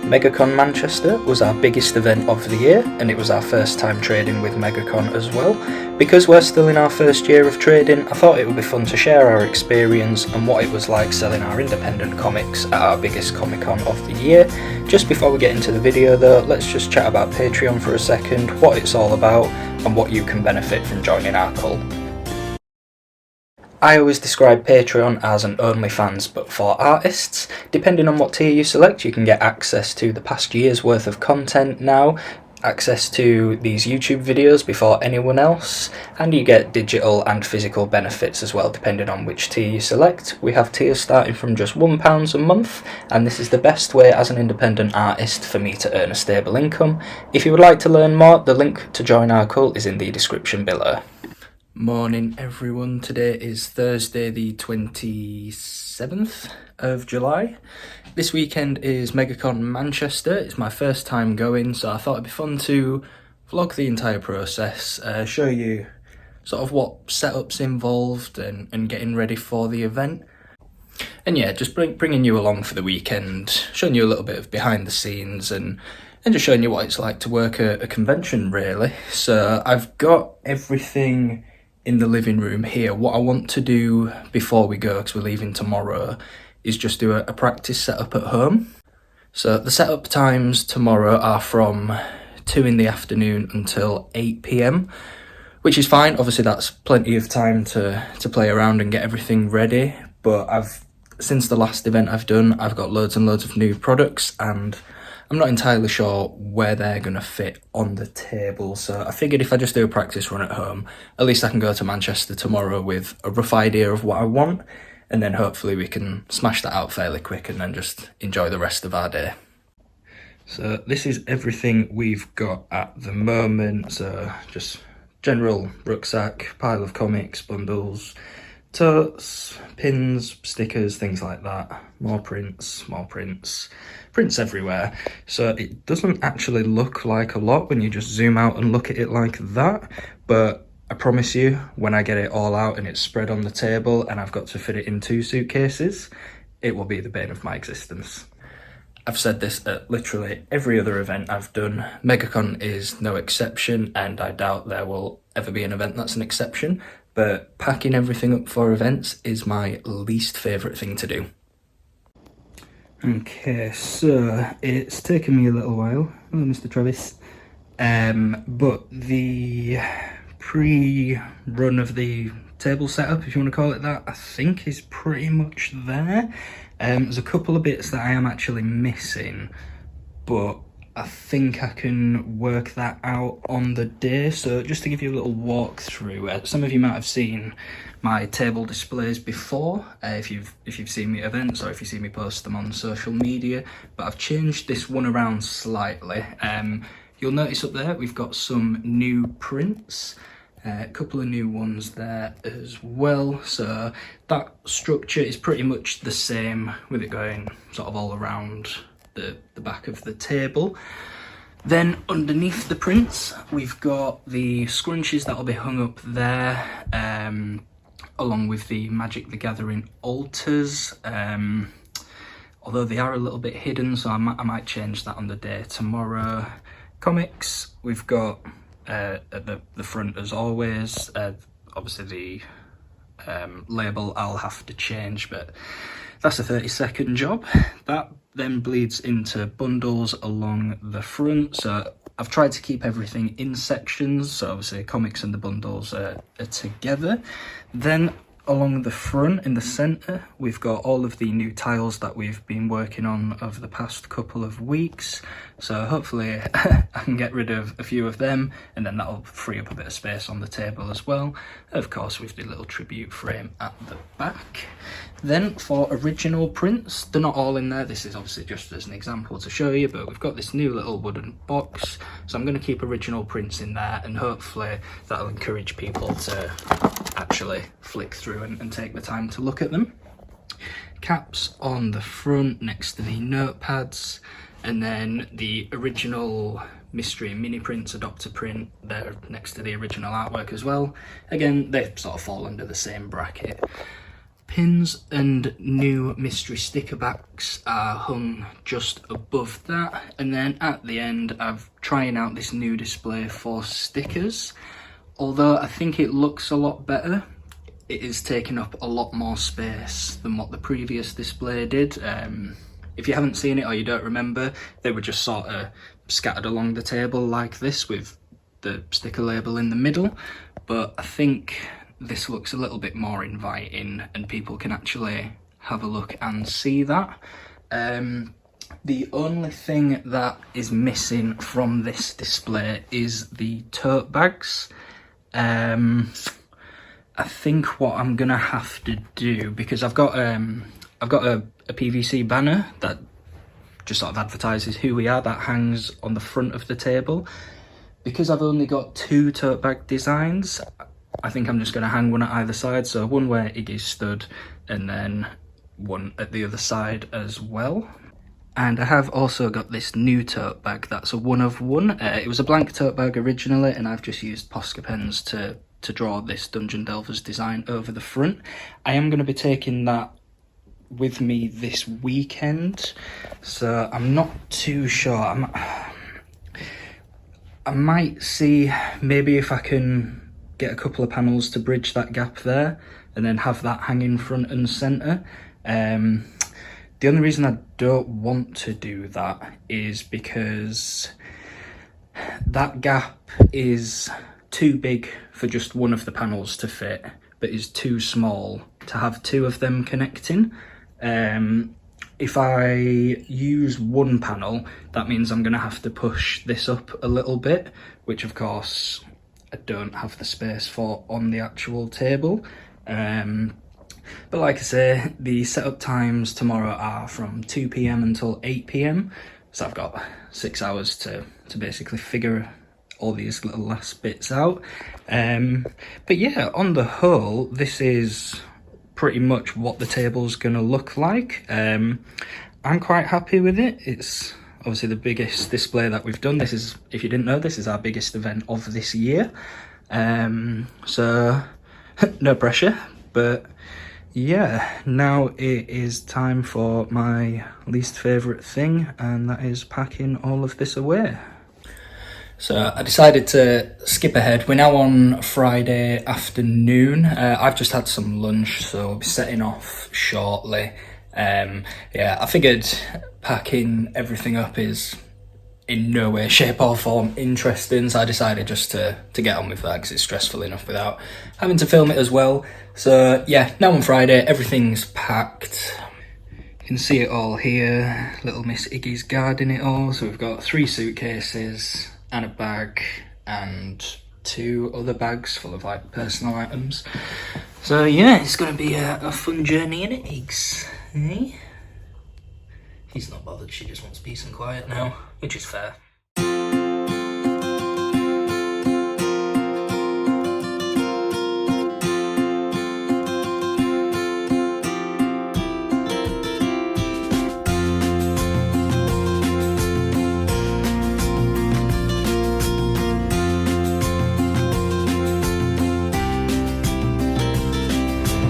Megacon Manchester was our biggest event of the year, and it was our first time trading with Megacon as well. Because we're still in our first year of trading, I thought it would be fun to share our experience and what it was like selling our independent comics at our biggest Comic Con of the year. Just before we get into the video though, let's just chat about Patreon for a second, what it's all about and what you can benefit from joining our cult. I always describe Patreon as an OnlyFans but for artists. Depending on what tier you select, you can get access to the past year's worth of content now, access to these YouTube videos before anyone else, and you get digital and physical benefits as well depending on which tier you select. We have tiers starting from just £1 a month, and this is the best way as an independent artist for me to earn a stable income. If you would like to learn more, the link to join our cult is in the description below. Morning everyone, today is Thursday the 27th of July. This weekend is Megacon Manchester. It's my first time going, so I thought it'd be fun to vlog the entire process, show you sort of what setup's involved and getting ready for the event. And yeah, just bringing you along for the weekend, showing you a little bit of behind the scenes and just showing you what it's like to work a convention really. So I've got everything in the living room here. What I want to do before we go, because we're leaving tomorrow, is just do a practice setup at home. So the setup times tomorrow are from 2 in the afternoon until 8 PM, which is fine. Obviously that's plenty of time to play around and get everything ready, but since the last event I've done, I've got loads and loads of new products and I'm not entirely sure where they're going to fit on the table, so I figured if I just do a practice run at home, at least I can go to Manchester tomorrow with a rough idea of what I want, and then hopefully we can smash that out fairly quick and then just enjoy the rest of our day. So this is everything we've got at the moment, so just general rucksack, pile of comics, bundles, totes, pins, stickers, things like that. More prints, small prints everywhere. So it doesn't actually look like a lot when you just zoom out and look at it like that, but I promise you, when I get it all out and it's spread on the table and I've got to fit it in 2 suitcases, it will be the bane of my existence. I've said this at literally every other event I've done. Megacon is no exception, and I doubt there will ever be an event that's an exception, but packing everything up for events is my least favourite thing to do. Okay, so it's taken me a little while. Hello, Mr. Travis. But the pre-run of the table setup, if you want to call it that, I think is pretty much there. There's a couple of bits that I am actually missing, but I think I can work that out on the day. So just to give you a little walkthrough, some of you might have seen my table displays before, if you've seen me at events or if you see me post them on social media, but I've changed this one around slightly. You'll notice up there we've got some new prints, a couple of new ones there as well, so that structure is pretty much the same with it going sort of all around the back of the table. Then underneath the prints we've got the scrunchies that'll be hung up there, along with the Magic the Gathering altars, although they are a little bit hidden, so I might change that on the day tomorrow. Comics we've got at the front as always. Obviously the label I'll have to change, but that's a 30-second job. That then bleeds into bundles along the front, so I've tried to keep everything in sections, so obviously comics and the bundles are together. Then along the front in the centre we've got all of the new tiles that we've been working on over the past couple of weeks, so hopefully I can get rid of a few of them and then that'll free up a bit of space on the table as well. Of course with the little tribute frame at the back. Then for original prints, they're not all in there, this is obviously just as an example to show you, but we've got this new little wooden box, so I'm going to keep original prints in there and hopefully that'll encourage people to actually flick through and take the time to look at them. Caps on the front next to the notepads, and then the original mystery mini prints, adopter print, there next to the original artwork as well. Again, they sort of fall under the same bracket. Pins and new mystery sticker backs are hung just above that, and then at the end I'm trying out this new display for stickers. Although I think it looks a lot better, it is taking up a lot more space than what the previous display did. If you haven't seen it or you don't remember, they were just sort of scattered along the table like this with the sticker label in the middle, but I think this looks a little bit more inviting and people can actually have a look and see that. The only thing that is missing from this display is the tote bags. I think what I'm gonna have to do, because I've got a PVC banner that just sort of advertises who we are, that hangs on the front of the table. Because I've only got 2 tote bag designs, I think I'm just going to hang one at either side, so one where Iggy's stood and then one at the other side as well. And I have also got this new tote bag that's a 1 of 1. It was a blank tote bag originally, and I've just used Posca pens to draw this Dungeon Delvers design over the front. I am going to be taking that with me this weekend, so I'm not too sure. I might see maybe if I can get a couple of panels to bridge that gap there and then have that hanging front and centre. The only reason I don't want to do that is because that gap is too big for just one of the panels to fit, but is too small to have 2 of them connecting. If I use one panel, that means I'm going to have to push this up a little bit, which of course I don't have the space for on the actual table. But like I say, the setup times tomorrow are from 2 PM until 8 PM, so I've got 6 hours to basically figure all these little last bits out. But yeah, on the whole, this is pretty much what the table's gonna look like. I'm quite happy with it. It's obviously the biggest display that we've done. This is, if you didn't know, this is our biggest event of this year. So no pressure, but yeah, now it is time for my least favourite thing, and that is packing all of this away. So I decided to skip ahead. We're now on Friday afternoon. I've just had some lunch, so I'll be setting off shortly. Yeah, I figured packing everything up is in no way, shape or form interesting, so I decided just to get on with that because it's stressful enough without having to film it as well. So yeah, now on Friday, everything's packed. You can see it all here. Little Miss Iggy's guarding it all. So we've got 3 suitcases and a bag and 2 other bags full of like personal items. So yeah, it's gonna be a fun journey in it, Iggs. Eh? He's not bothered, she just wants peace and quiet now, which is fair.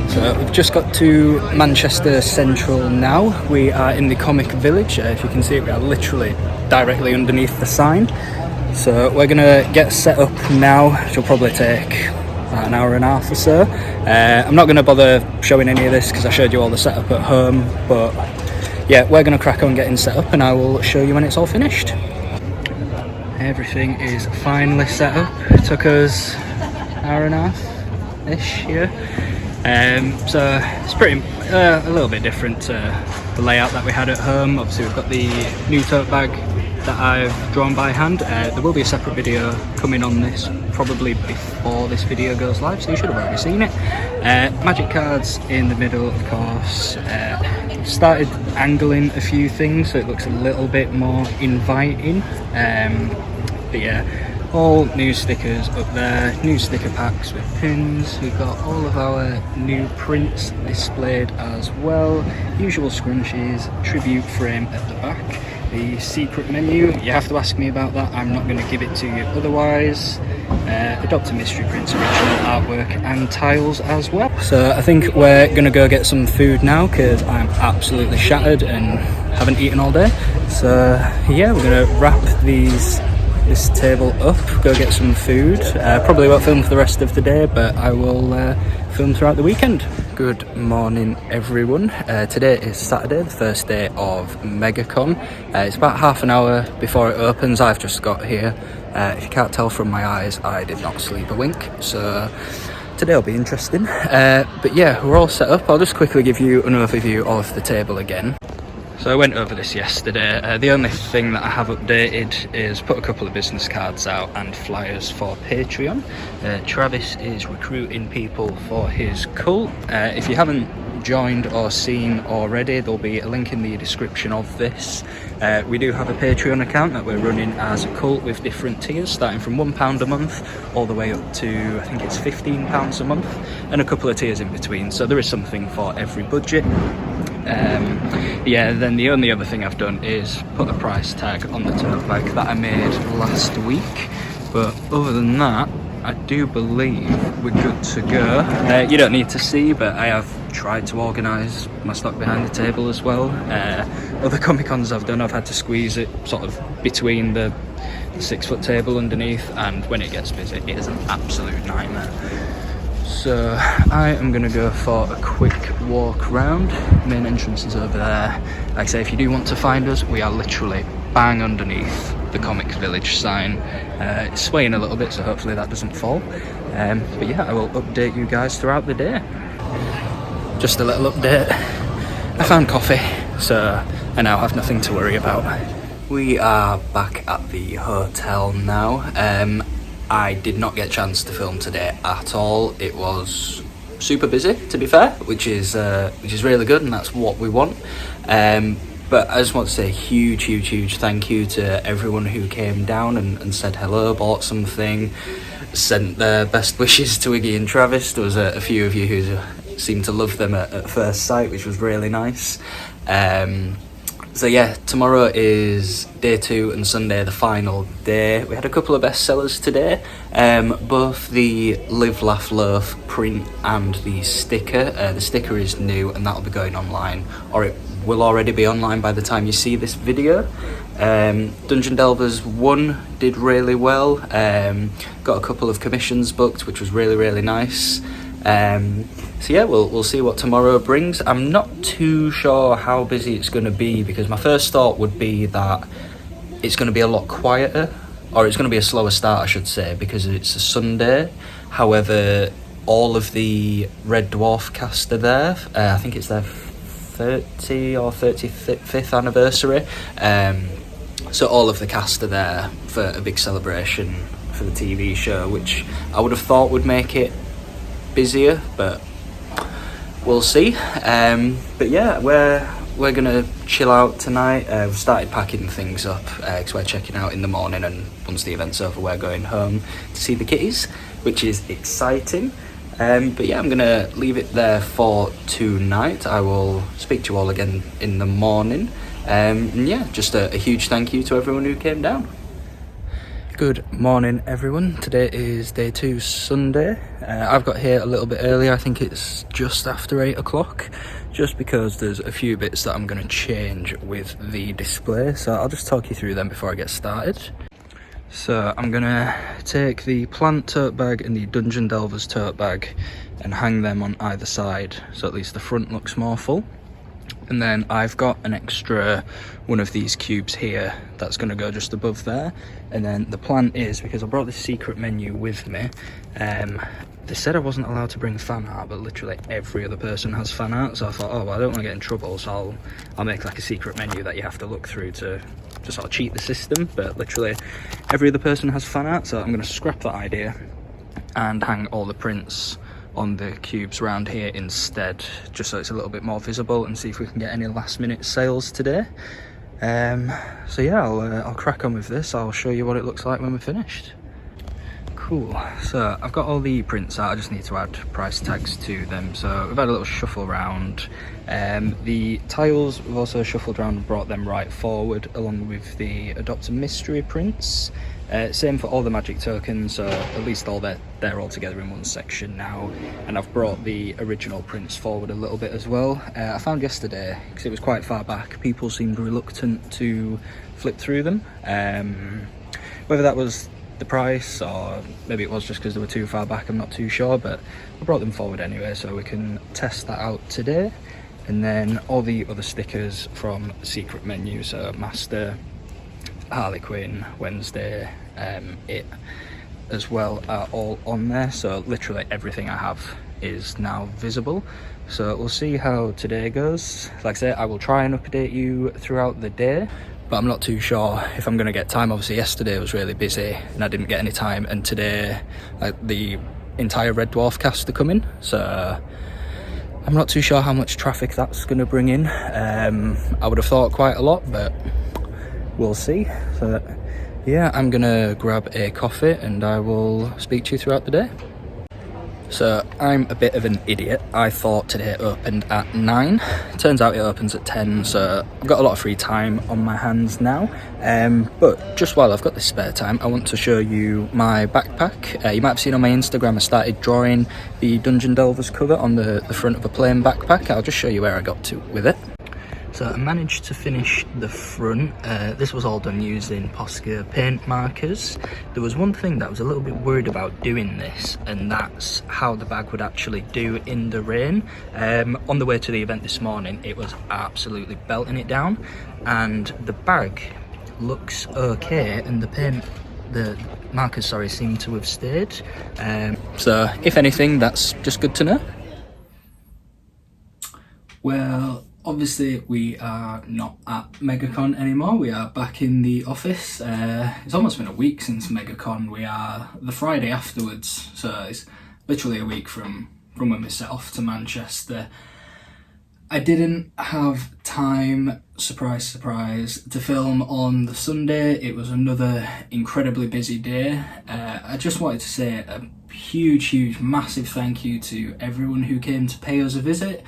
So we've just got to Manchester Central now. We are in the Comic Village. If you can see it, we are literally directly underneath the sign. So we're gonna get set up now, which will probably take about an hour and a half or so. I'm not gonna bother showing any of this because I showed you all the setup at home, but yeah, we're gonna crack on getting set up and I will show you when it's all finished. Everything is finally set up. It took us an hour and a half-ish, yeah. So it's pretty a little bit different to the layout that we had at home. Obviously we've got the new tote bag that I've drawn by hand. There will be a separate video coming on this probably before this video goes live, so you should have already seen it. Magic cards in the middle, of course. Started angling a few things so it looks a little bit more inviting, but yeah, all new stickers up there, new sticker packs with pins. We've got all of our new prints displayed as well, usual scrunchies, tribute frame at the back, the secret menu. You have to ask me about that, I'm not going to give it to you otherwise. Adopt a Mystery Prints original artwork and tiles as well. So I think we're gonna go get some food now because I'm absolutely shattered and haven't eaten all day. So yeah, we're gonna wrap this table up, go get some food. Probably won't film for the rest of the day, but I will film throughout the weekend. Good morning everyone. Today is Saturday, the first day of Megacon. It's about half an hour before it opens. I've just got here. If you can't tell from my eyes, I did not sleep a wink, so today will be interesting. But yeah, we're all set up. I'll just quickly give you an overview of the table again. So I went over this yesterday. The only thing that I have updated is put a couple of business cards out and flyers for Patreon. Travis is recruiting people for his cult. If you haven't joined or seen already, there'll be a link in the description of this. We do have a Patreon account that we're running as a cult with different tiers, starting from £1 a month all the way up to, I think it's £15 a month, and a couple of tiers in between, so there is something for every budget. Yeah, then the only other thing I've done is put a price tag on the tote bag that I made last week, but other than that, I do believe we're good to go. You don't need to see, but I have tried to organise my stock behind the table as well. Other Comic Cons I've done, I've had to squeeze it sort of between the 6-foot table underneath, and when it gets busy, it is an absolute nightmare. So I am going to go for a quick walk round. Main entrance is over there. Like I say, if you do want to find us, we are literally bang underneath the Comics Village sign. It's swaying a little bit, so hopefully that doesn't fall. But yeah, I will update you guys throughout the day. Just a little update. I found coffee, so I now have nothing to worry about. We are back at the hotel now. I did not get a chance to film today at all. It was super busy, to be fair, which is really good, and that's what we want. But I just want to say a huge thank you to everyone who came down and said hello, bought something, sent their best wishes to Iggy and Travis. There was a few of you who seemed to love them at first sight, which was really nice. So yeah, tomorrow is day 2 and Sunday the final day. We had a couple of bestsellers today, both the Live Laugh Loaf print and the sticker. The sticker is new and that'll be going online, or it will already be online by the time you see this video. Dungeon Delvers 1 did really well. Got a couple of commissions booked, which was really nice. So yeah, we'll see what tomorrow brings. I'm not too sure how busy it's going to be, because my first thought would be that it's going to be a lot quieter, or it's going to be a slower start, I should say, because it's a Sunday. However, all of the Red Dwarf cast are there. I think it's their 30 or 35th anniversary. So all of the cast are there for a big celebration for the TV show, which I would have thought would make it busier, but we'll see. But yeah, we're gonna chill out tonight. We've started packing things up because we're checking out in the morning, and once the event's over we're going home to see the kitties, which is exciting. But yeah, I'm gonna leave it there for tonight. I will speak to you all again in the morning. And yeah, just a huge thank you to everyone who came down. Good morning everyone. Today is day 2 Sunday. I've got here a little bit earlier. I think it's just after 8 o'clock, just because there's a few bits that I'm going to change with the display, so I'll just talk you through them before I get started. So I'm going to take the plant tote bag and the Dungeon Delvers tote bag and hang them on either side, so at least the front looks more full. And then I've got an extra one of these cubes here that's going to go just above there. And then the plan is, because I brought this secret menu with me, they said I wasn't allowed to bring fan art, but literally every other person has fan art, so I thought, oh well, I don't want to get in trouble, so I'll make like a secret menu that you have to look through to sort of cheat the system. But literally every other person has fan art, so I'm going to scrap that idea and hang all the prints on the cubes around here instead, just so it's a little bit more visible, and see if we can get any last minute sales today. So yeah, I'll crack on with this. I'll show you what it looks like when we're finished. Cool, so I've got all the prints out, I just need to add price tags to them. So we've had a little shuffle around. The tiles we've also shuffled around and brought them right forward along with the Adopt a Mystery prints. Same for all the magic tokens, so at least they're all together in one section now. And I've brought the original prints forward a little bit as well. I found yesterday, because it was quite far back, people seemed reluctant to flip through them. Whether that was the price or maybe it was just because they were too far back, I'm not too sure, but I brought them forward anyway so we can test that out today. And then all the other stickers from the secret menu, so Master, Harley Quinn, Wednesday, It as well, are all on there, so literally everything I have is now visible. So we'll see how today goes. Like I say, I will try and update you throughout the day, but I'm not too sure if I'm going to get time. Obviously yesterday was really busy and I didn't get any time, and today the entire Red Dwarf cast are coming, so I'm not too sure how much traffic that's going to bring in. I would have thought quite a lot, but we'll see. So yeah, I'm gonna grab a coffee and I will speak to you throughout the day. So I'm a bit of an idiot. I thought today opened at 9. Turns out it opens at 10, so I've got a lot of free time on my hands now. But just while I've got this spare time, I want to show you my backpack. You might have seen on my Instagram I started drawing the Dungeon Delvers cover on the front of a plain backpack. I'll just show you where I got to with it. So I managed to finish the front. This was all done using Posca paint markers. There was one thing that I was a little bit worried about doing this, and that's how the bag would actually do in the rain. On the way to the event this morning, it was absolutely belting it down, and the bag looks okay, and the markers, sorry, seem to have stayed. So if anything, that's just good to know. Well, obviously we are not at Megacon anymore, we are back in the office. It's almost been a week since Megacon. We are the Friday afterwards, so it's literally a week from when we set off to Manchester. I didn't have time, surprise surprise, to film on the Sunday. It was another incredibly busy day. I just wanted to say a huge massive thank you to everyone who came to pay us a visit,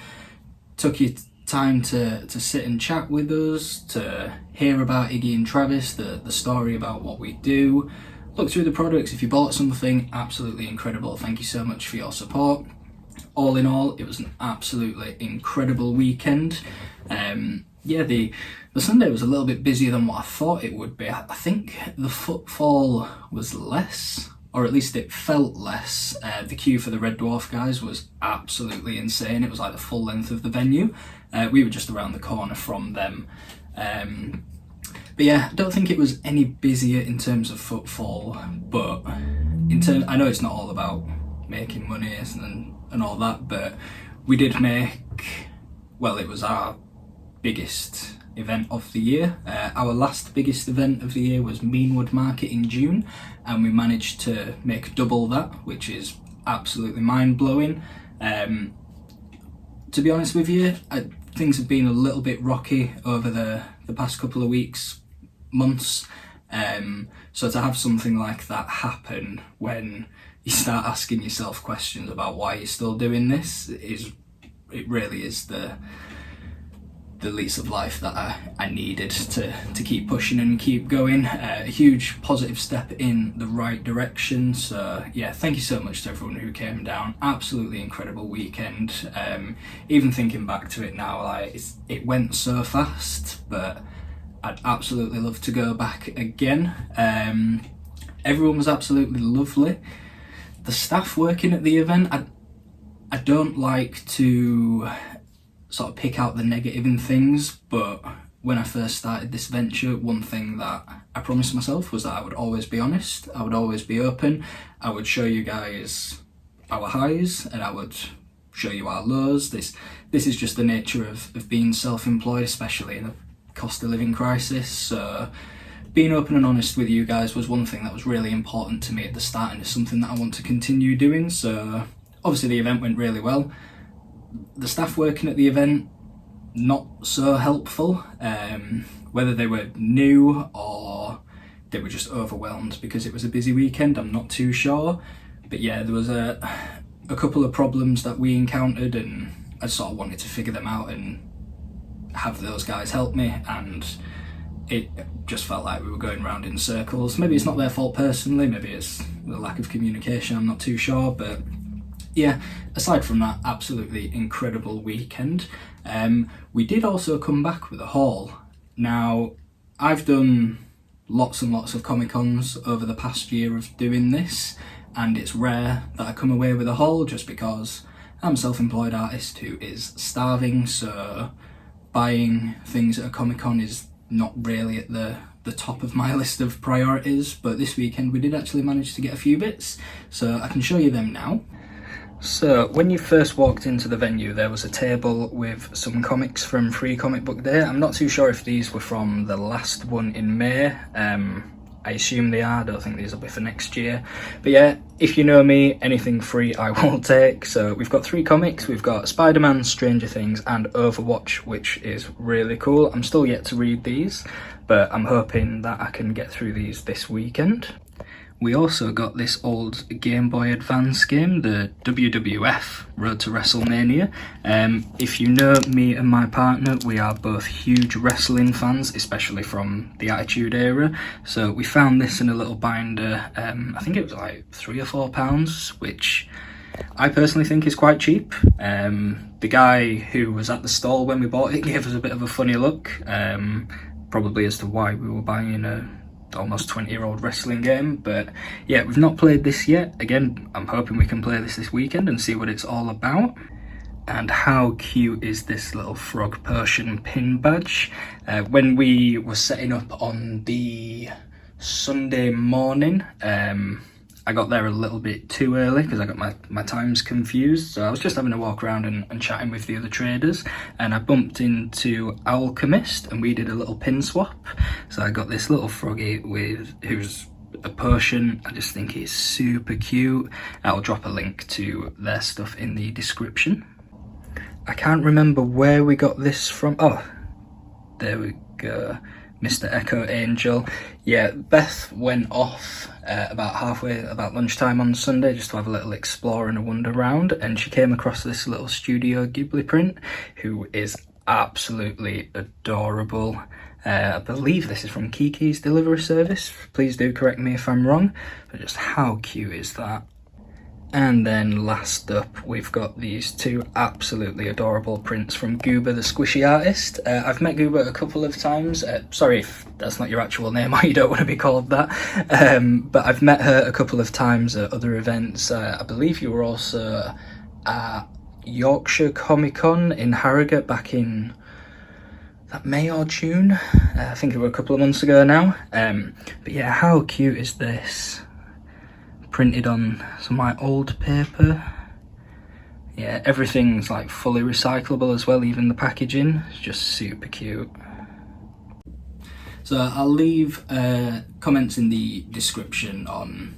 took your time to sit and chat with us, to hear about Iggy and Travis, the story about what we do, look through the products. If you bought something, absolutely incredible. Thank you so much for your support. All in all, it was an absolutely incredible weekend. Yeah, the Sunday was a little bit busier than what I thought it would be. I think the footfall was less, or at least it felt less. The queue for the Red Dwarf guys was absolutely insane. It was like the full length of the venue. We were just around the corner from them. But yeah, I don't think it was any busier in terms of footfall, but I know it's not all about making money and all that, but we did make, well, it was our biggest event of the year. Our last biggest event of the year was Meanwood Market in June, and we managed to make double that, which is absolutely mind-blowing. To be honest with you, things have been a little bit rocky over the past couple of weeks, months, so to have something like that happen when you start asking yourself questions about why you're still doing this, it really is the lease of life that I needed to keep pushing and keep going. A huge positive step in the right direction. So yeah, thank you so much to everyone who came down. Absolutely incredible weekend. Even thinking back to it now, like it went so fast, but I'd absolutely love to go back again. Everyone was absolutely lovely. The staff working at the event, I don't like to sort of pick out the negative in things, but when I first started this venture, one thing that I promised myself was that I would always be honest, I would always be open, I would show you guys our highs and I would show you our lows. This is just the nature of being self-employed, especially in a cost of living crisis. So being open and honest with you guys was one thing that was really important to me at the start, and it's something that I want to continue doing. So obviously the event went really well. The staff working at the event, not so helpful, whether they were new or they were just overwhelmed because it was a busy weekend. I'm not too sure, but yeah, there was a couple of problems that we encountered, and I sort of wanted to figure them out and have those guys help me, and it just felt like we were going round in circles. Maybe it's not their fault personally, maybe it's the lack of communication, I'm not too sure, but yeah, aside from that, absolutely incredible weekend. We did also come back with a haul. Now, I've done lots and lots of Comic-Cons over the past year of doing this, and it's rare that I come away with a haul just because I'm a self-employed artist who is starving, so buying things at a Comic-Con is not really at the top of my list of priorities. But this weekend we did actually manage to get a few bits, so I can show you them now. So when you first walked into the venue, there was a table with some comics from Free Comic Book Day. I'm not too sure if these were from the last one in May. I assume they are. I don't think these will be for next year. But yeah, if you know me, anything free I will take. So we've got 3 comics. We've got Spider-Man, Stranger Things and Overwatch, which is really cool. I'm still yet to read these, but I'm hoping that I can get through these this weekend. We also got this old Game Boy Advance game, the WWF Road to WrestleMania. If you know me and my partner, we are both huge wrestling fans, especially from the Attitude Era. So we found this in a little binder. I think it was like £3 or £4, which I personally think is quite cheap. The guy who was at the stall when we bought it gave us a bit of a funny look, probably as to why we were buying a almost 20-year-old wrestling game. But yeah, we've not played this yet. Again, I'm hoping we can play this weekend and see what it's all about. And how cute is this little frog potion pin badge? When we were setting up on the Sunday morning, I got there a little bit too early because I got my times confused. So I was just having a walk around and chatting with the other traders, and I bumped into Alchemist and we did a little pin swap. So I got this little froggy who's a potion. I just think he's super cute. I'll drop a link to their stuff in the description. I can't remember where we got this from. Oh, there we go. Mr. Echo Angel. Yeah, Beth went off about lunchtime on Sunday just to have a little explore and a wander around, and she came across this little Studio Ghibli print who is absolutely adorable. I believe this is from Kiki's delivery service. Please do correct me if I'm wrong, but just how cute is that? And then last up, we've got these 2 absolutely adorable prints from Goober the Squishy Artist. I've met Goober a couple of times. Sorry if that's not your actual name or you don't want to be called that. But I've met her a couple of times at other events. I believe you were also at Yorkshire Comic Con in Harrogate back in that May or June. I think it was a couple of months ago now. But yeah, how cute is this? Printed on some like old paper. Yeah, everything's like fully recyclable as well, even the packaging. It's just super cute. So I'll leave comments in the description on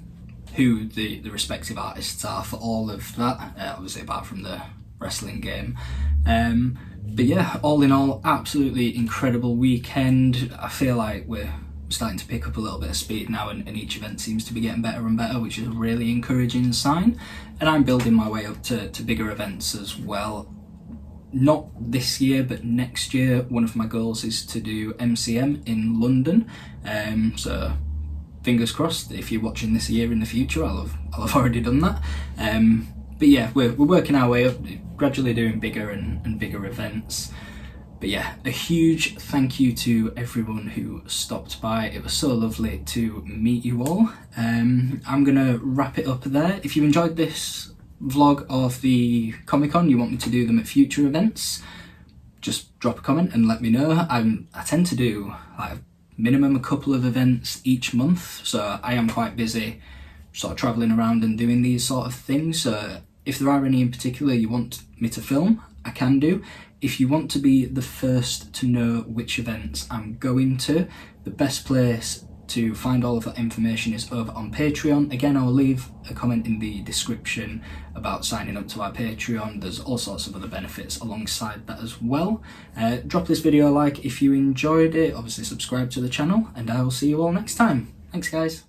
who the respective artists are for all of that, obviously apart from the wrestling game. But yeah, all in all, absolutely incredible weekend. I feel like we're starting to pick up a little bit of speed now, and each event seems to be getting better and better, which is a really encouraging sign. And I'm building my way up to bigger events as well. Not this year, but next year. One of my goals is to do MCM in London. So fingers crossed, if you're watching this a year in the future, I'll have already done that. But yeah, we're working our way up, gradually doing bigger and bigger events. But yeah, a huge thank you to everyone who stopped by. It was so lovely to meet you all. I'm gonna wrap it up there. If you enjoyed this vlog of the Comic-Con, you want me to do them at future events, just drop a comment and let me know. I tend to do like minimum a couple of events each month, so I am quite busy sort of travelling around and doing these sort of things. So if there are any in particular you want me to film, I can do. If you want to be the first to know which events I'm going to, the best place to find all of that information is over on Patreon. Again, I'll leave a comment in the description about signing up to our Patreon. There's all sorts of other benefits alongside that as well. Drop this video a like if you enjoyed it, obviously subscribe to the channel, and I will see you all next time. Thanks, guys.